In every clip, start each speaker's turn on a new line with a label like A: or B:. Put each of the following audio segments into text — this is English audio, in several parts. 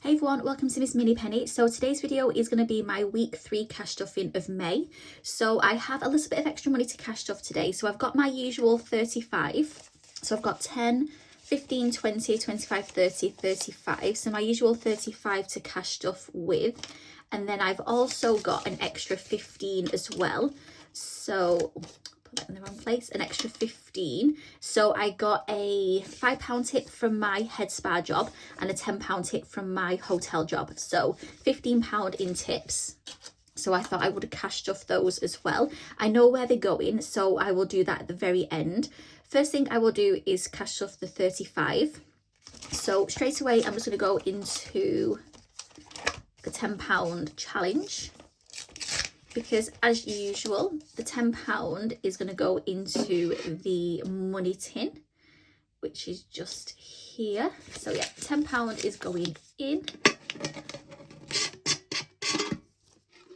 A: Hey everyone, welcome to Miss Mini Penny. So today's video is going to be my week 3 cash stuffing of May. So I have a little bit of extra money to cash stuff today. So I've got my usual 35. So I've got 10, 15, 20, 25, 30, 35. So my usual 35 to cash stuff with. And then I've also got an extra 15 as well. So put that in the wrong place, an extra 15. So I got a £5 tip from my head spa job and a £10 tip from my hotel job. So £15 in tips. So I thought I would cash stuff those as well. I know where they're going, so I will do that at the very end. First thing I will do is cash stuff the 35. So straight away, I'm just going to go into the £10 challenge, because as usual, the £10 is going to go into the money tin, which is just here. So yeah, £10 is going in.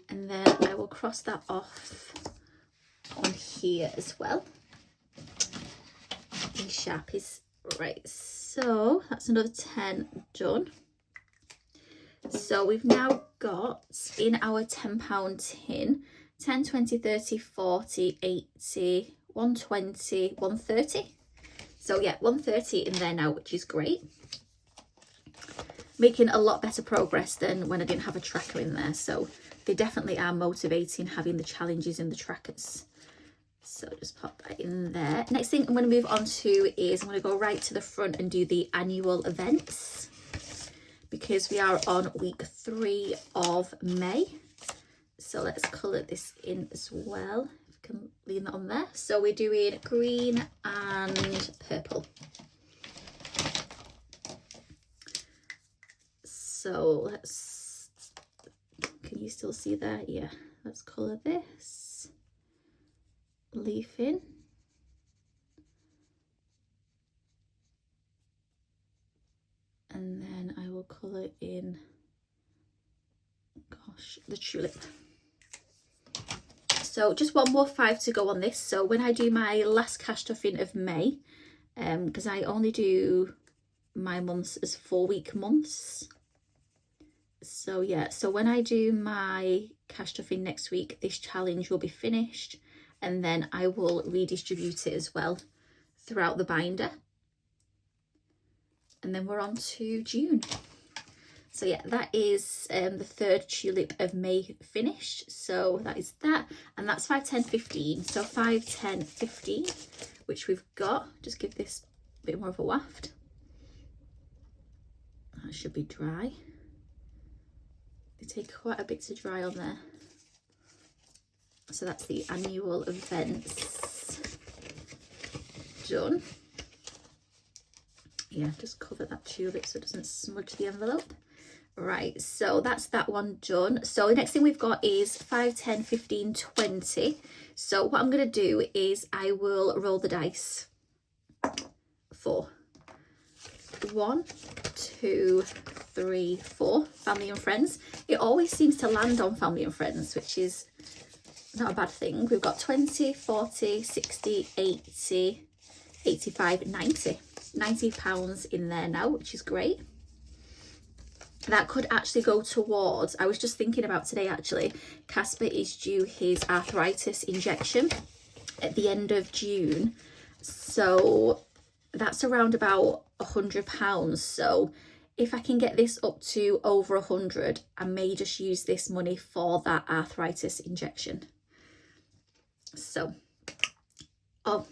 A: And then I will cross that off on here as well in Sharpies. Right, so that's another 10 done. So we've now got in our £10 tin 10, 20, 30, 40, 80, 120, 130. So yeah, 130 in there now, which is great. Making a lot better progress than when I didn't have a tracker in there. So they definitely are motivating, having the challenges in the trackers. So just pop that in there. Next thing I'm going to move on to is I'm going to go right to the front and do the annual events, because we are on week 3 of May. So let's colour this in as well. If I can lean that on there. So we're doing green and purple. So let's, can you still see that? Yeah, let's colour this leaf in. And then I will colour in, gosh, the tulip. So just one more 5 to go on this. So when I do my last cash stuffing of May, because I only do my months as 4-week months. So yeah, so when I do my cash stuffing next week, this challenge will be finished, and then I will redistribute it as well throughout the binder. And then we're on to June. So yeah, that is the 3rd tulip of May finished. So that is that, and that's 5, 10, 15. So 5, 10, 15, which we've got. Just give this a bit more of a waft. That should be dry. They take quite a bit to dry on there. So that's the annual events done. Yeah, just cover that tulip so it doesn't smudge the envelope. Right, so that's that one done. So the next thing we've got is 5, 10, 15, 20. So what I'm going to do is I will roll the dice for 1, 2, 3, 4, family and friends. It always seems to land on family and friends, which is not a bad thing. We've got 20, 40, 60, 80, 85, 90. £90 in there now, which is great. That could actually go towards, I was just thinking about today actually, Casper is due his arthritis injection at the end of June. So that's around about £100. So if I can get this up to over 100, I may just use this money for that arthritis injection. So, oh,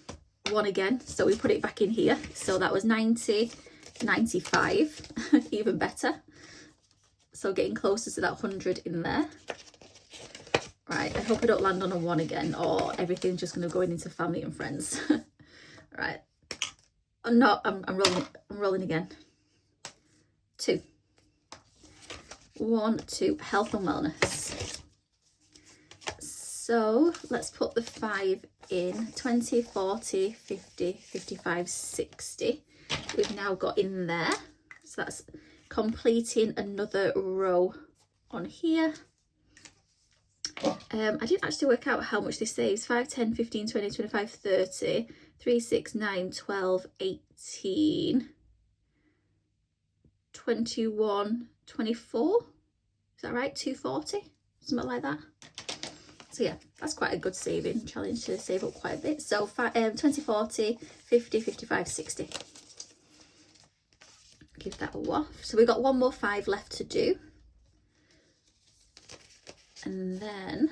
A: 1 again, so we put it back in here. So that was 90, 95, even better. So getting closer to that 100 in there. Right, I hope I don't land on a 1 again, or everything's just going to go into family and friends. Right, oh, no, I'm rolling again. 2, 1, 2, health and wellness. So let's put the 5 in. 20, 40, 50, 55, 60. We've now got in there. So that's completing another row on here. I didn't actually work out how much this saves. 5, 10, 15, 20, 25, 30, 3, 6, 9, 12, 18, 21, 24, is that right? 240, something like that. So yeah, that's quite a good saving challenge to save up quite a bit. So 20, 40, 50, 55, 60. Give that a waff. So we've got one more 5 left to do. And then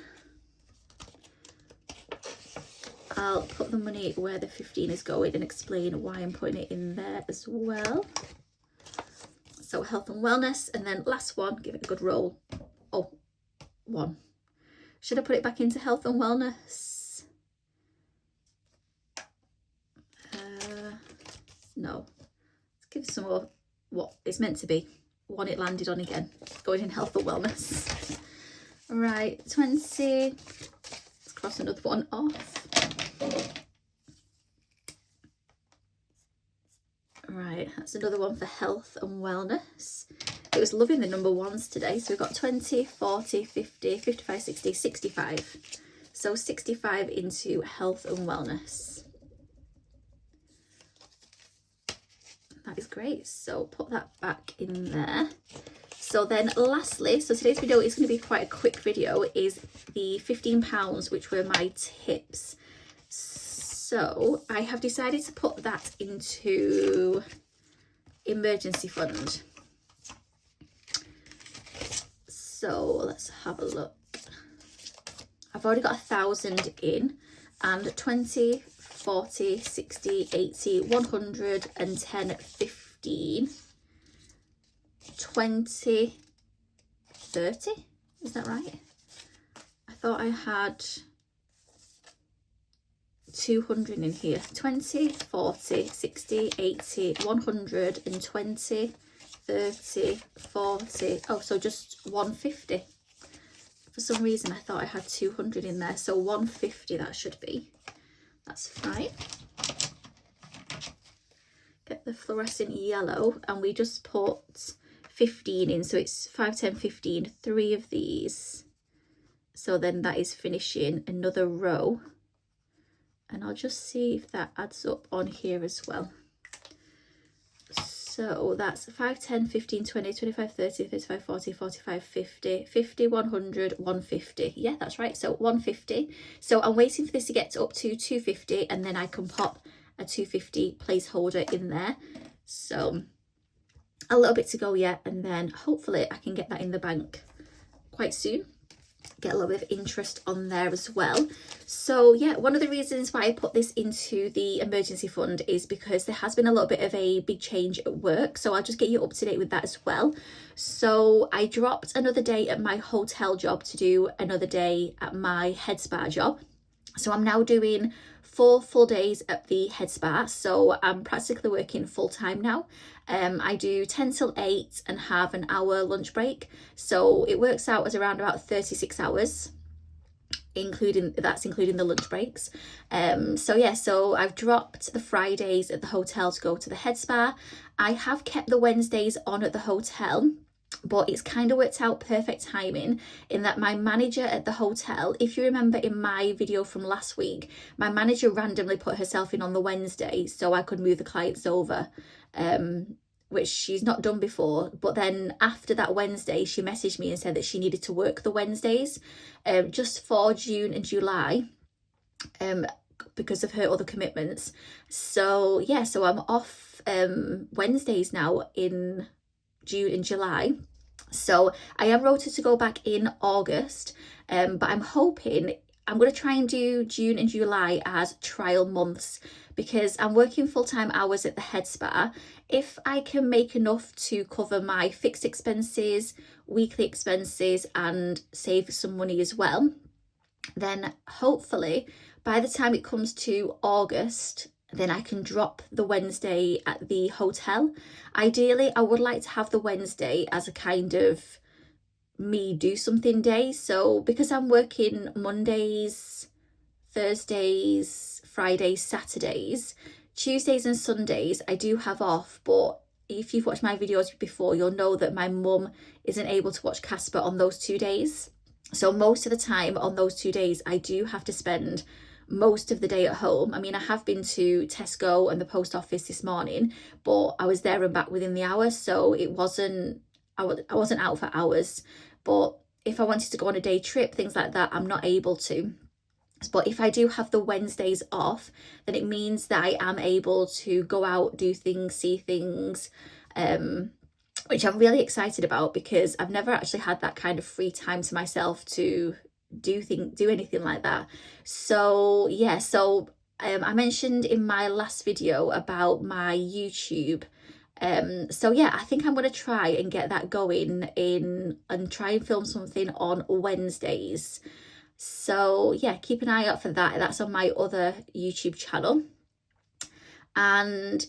A: I'll put the money where the 15 is going and explain why I'm putting it in there as well. So health and wellness, and then last one, give it a good roll. Oh, 1. Should I put it back into health and wellness? No. Let's give it some more what it's meant to be. 1 it landed on again. Going in health and wellness. Right, 20. Let's cross another one off. Right, that's another one for health and wellness. It was loving the number 1s today. So we've got 20, 40, 50, 55, 60, 65. So 65 into health and wellness. That is great. So put that back in there. So then lastly, so today's video is going to be quite a quick video, is the £15, which were my tips. So I have decided to put that into emergency fund. So let's have a look. I've already got 1,000 in, and 20, 40, 60, 80, 110, 15, 20, 30. Is that right? I thought I had 200 in here. 20, 40, 60, 80, 120, 30, 40. Oh, so just 150. For some reason I thought I had 200 in there, so 150 that should be. That's fine. Get the fluorescent yellow, and we just put 15 in, so it's 5, 10, 15, 3 of these. So then that is finishing another row, and I'll just see if that adds up on here as well. So that's 5, 10, 15, 20, 25, 30, 35, 40, 45, 50, 50, 100, 150. Yeah, that's right. So 150. So I'm waiting for this to get up to 250, and then I can pop a 250 placeholder in there. So a little bit to go yet, and then hopefully I can get that in the bank quite soon. Get a little bit of interest on there as well. So yeah, one of the reasons why I put this into the emergency fund is because there has been a little bit of a big change at work, so I'll just get you up to date with that as well. So I dropped another day at my hotel job to do another day at my head spa job. So I'm now doing 4 full days at the head spa, so I'm practically working full time now. I do 10 till 8 and have an hour lunch break, so it works out as around about 36 hours, including the lunch breaks. So yeah, so I've dropped the Fridays at the hotel to go to the head spa. I have kept the Wednesdays on at the hotel, but it's kind of worked out perfect timing in that my manager at the hotel, if you remember in my video from last week, my manager randomly put herself in on the Wednesday so I could move the clients over, which she's not done before. But then after that Wednesday, she messaged me and said that she needed to work the Wednesdays just for June and July, because of her other commitments. So yeah, so I'm off Wednesdays now in June and July. So I am rotated to go back in August, but I'm hoping I'm going to try and do June and July as trial months, because I'm working full-time hours at the head spa. If I can make enough to cover my fixed expenses, weekly expenses, and save some money as well, then hopefully by the time it comes to August, then I can drop the Wednesday at the hotel. Ideally, I would like to have the Wednesday as a kind of me do something day. So because I'm working Mondays, Thursdays, Fridays, Saturdays, Tuesdays and Sundays I do have off, but if you've watched my videos before, you'll know that my mum isn't able to watch Casper on those 2 days. So most of the time on those 2 days, I do have to spend most of the day at home. I mean, I have been to Tesco and the post office this morning, but I was there and back within the hour, so it wasn't I wasn't out for hours. But if I wanted to go on a day trip, things like that, I'm not able to. But if I do have the Wednesdays off, then it means that I am able to go out, do things, see things, which I'm really excited about, because I've never actually had that kind of free time to myself to do anything like that. So yeah, so I mentioned in my last video about my YouTube. So yeah, I think I'm going to try and get that going and try and film something on Wednesdays. So yeah, keep an eye out for that. That's on my other YouTube channel. And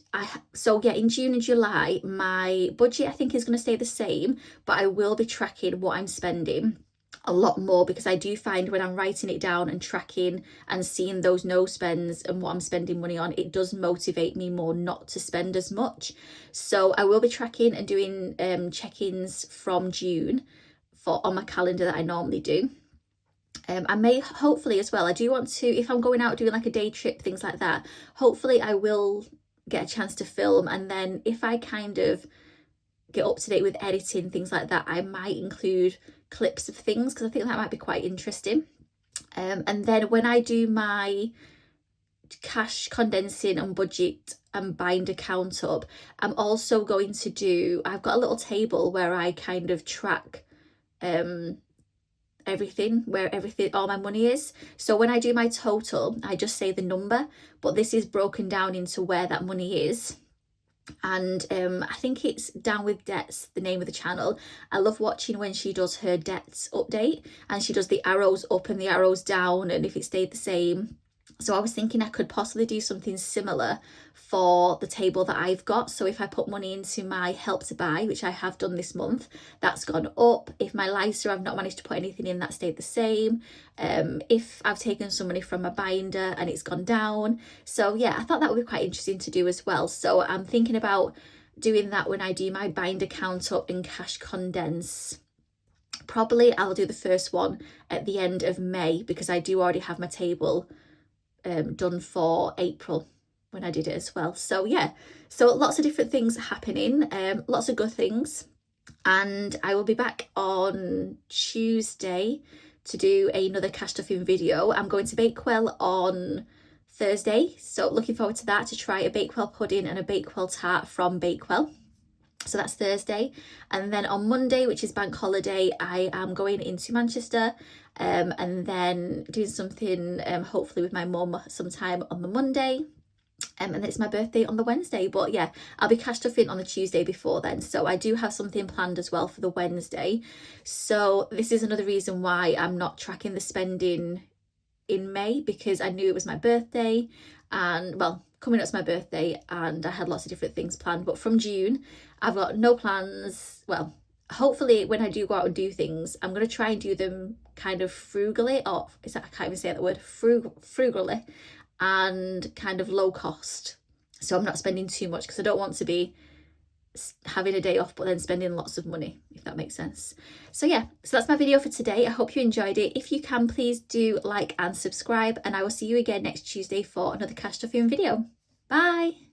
A: so yeah, in June and July, my budget I think is going to stay the same, but I will be tracking what I'm spending a lot more, because I do find when I'm writing it down and tracking and seeing those no spends and what I'm spending money on, it does motivate me more not to spend as much. So I will be tracking and doing check-ins from June on my calendar that I normally do. I may, hopefully as well, I do want to, if I'm going out doing like a day trip, things like that, hopefully I will get a chance to film. And then if I kind of get up to date with editing, things like that, I might include clips of things, because I think that might be quite interesting. And then when I do my cash condensing and budget and binder count up, I'm also going to do, I've got a little table where I kind of track everything, where all my money is. So when I do my total, I just say the number, but this is broken down into where that money is. And I think it's Down with Debts, the name of the channel. I love watching when she does her debts update, and she does the arrows up and the arrows down, and if it stayed the same. So I was thinking I could possibly do something similar for the table that I've got. So if I put money into my Help to Buy, which I have done this month, that's gone up. If my LISA, I've not managed to put anything in, that stayed the same. If I've taken some money from my binder and it's gone down. So yeah, I thought that would be quite interesting to do as well. So I'm thinking about doing that when I do my binder count up and cash condense. Probably I'll do the first one at the end of May, because I do already have my table done for April when I did it as well. So yeah, so lots of different things happening, lots of good things. And I will be back on Tuesday to do another cash stuffing video. I'm going to Bakewell on Thursday, so looking forward to that, to try a Bakewell pudding and a Bakewell tart from Bakewell. So that's Thursday. And then on Monday, which is bank holiday, I am going into Manchester, and then doing something hopefully with my mum sometime on the Monday. And it's my birthday on the Wednesday. But yeah, I'll be cash stuffing on the Tuesday before then. So I do have something planned as well for the Wednesday. So this is another reason why I'm not tracking the spending in May, because I knew it was my birthday, and well, coming up to my birthday, and I had lots of different things planned. But from June, I've got no plans. Well, hopefully when I do go out and do things, I'm going to try and do them kind of frugally, or is that, I can't even say that word, frugally, and kind of low cost. So I'm not spending too much, because I don't want to be having a day off but then spending lots of money, if that makes sense. So yeah, so that's my video for today. I hope you enjoyed it. If you can, please do like and subscribe, and I will see you again next Tuesday for another cash stuffing video. Bye.